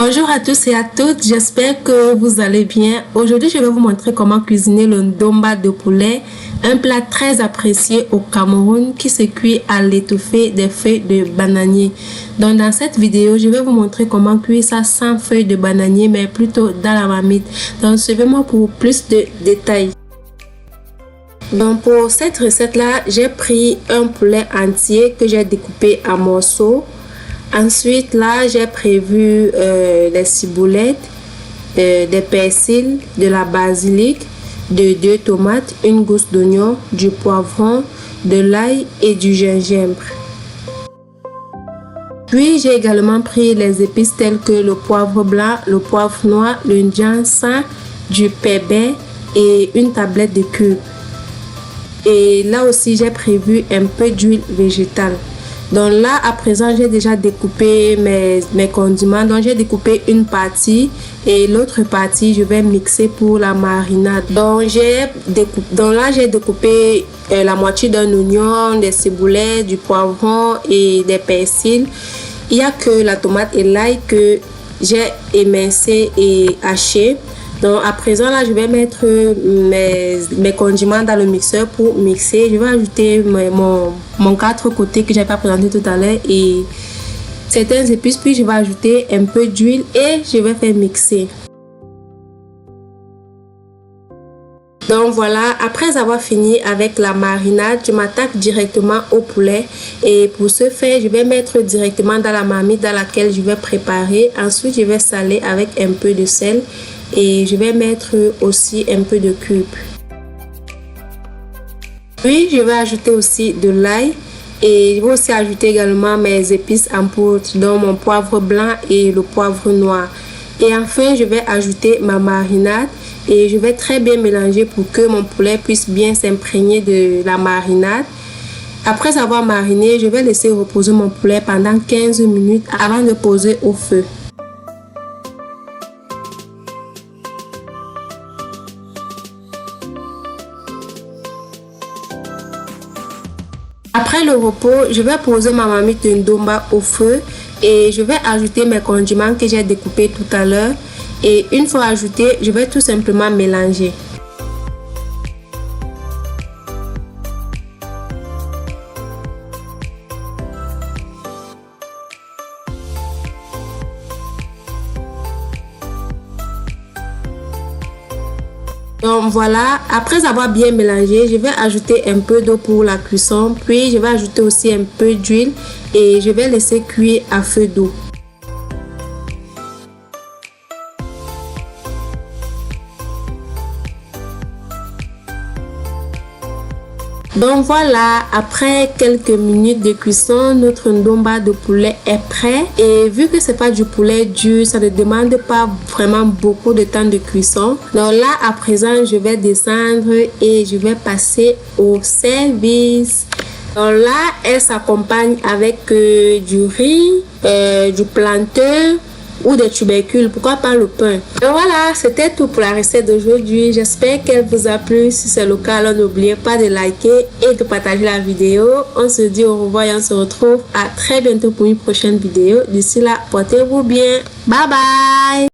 Bonjour à tous et à toutes, j'espère que vous allez bien. Aujourd'hui, je vais vous montrer comment cuisiner le ndomba de poulet, un plat très apprécié au Cameroun qui se cuit à l'étouffée des feuilles de bananier. Donc dans cette vidéo, je vais vous montrer comment cuire ça sans feuilles de bananier, mais plutôt dans la marmite. Donc suivez-moi pour plus de détails. Donc pour cette recette-là, j'ai pris un poulet entier que j'ai découpé en morceaux. Ensuite, là, j'ai prévu des ciboulettes, des persils, de la basilic, de 2 tomates, une gousse d'oignon, du poivron, de l'ail et du gingembre. Puis, j'ai également pris les épices telles que le poivre blanc, le poivre noir, le ginseng, du pepper et une tablette de cubes. Et là aussi, j'ai prévu un peu d'huile végétale. Donc là, à présent, j'ai déjà découpé mes condiments. Donc, j'ai découpé une partie et l'autre partie, je vais mixer pour la marinade. Donc, là, j'ai découpé la moitié d'un oignon, des ciboulettes, du poivron et des persils. Il n'y a que la tomate et l'ail que j'ai émincé et haché. Donc à présent là, je vais mettre mes condiments dans le mixeur pour mixer. Je vais ajouter mon 4 côtés que j'ai pas présenté tout à l'heure et certaines épices. Puis je vais ajouter un peu d'huile et je vais faire mixer. Donc voilà, après avoir fini avec la marinade, je m'attaque directement au poulet. Et pour ce faire, je vais mettre directement dans la marmite dans laquelle je vais préparer. Ensuite, je vais saler avec un peu de sel. Et je vais mettre aussi un peu de cube. Puis, je vais ajouter aussi de l'ail. Et je vais aussi ajouter également mes épices en poudre, donc mon poivre blanc et le poivre noir. Et enfin, je vais ajouter ma marinade. Et je vais très bien mélanger pour que mon poulet puisse bien s'imprégner de la marinade. Après avoir mariné, je vais laisser reposer mon poulet pendant 15 minutes avant de poser au feu. Après le repos, je vais poser ma marmite de ndomba au feu et je vais ajouter mes condiments que j'ai découpés tout à l'heure. Et une fois ajouté, je vais tout simplement mélanger. Donc voilà, après avoir bien mélangé, je vais ajouter un peu d'eau pour la cuisson. Puis je vais ajouter aussi un peu d'huile et je vais laisser cuire à feu doux. Donc voilà, après quelques minutes de cuisson, notre ndomba de poulet est prêt. Et vu que c'est pas du poulet dur, ça ne demande pas vraiment beaucoup de temps de cuisson. Donc là, à présent, je vais descendre et je vais passer au service. Donc là, elle s'accompagne avec du riz, du plantain ou des tubercules, pourquoi pas le pain. Donc voilà, c'était tout pour la recette d'aujourd'hui. J'espère qu'elle vous a plu. Si c'est le cas, alors n'oubliez pas de liker et de partager la vidéo. On se dit au revoir et on se retrouve à très bientôt pour une prochaine vidéo. D'ici là, portez-vous bien. Bye bye.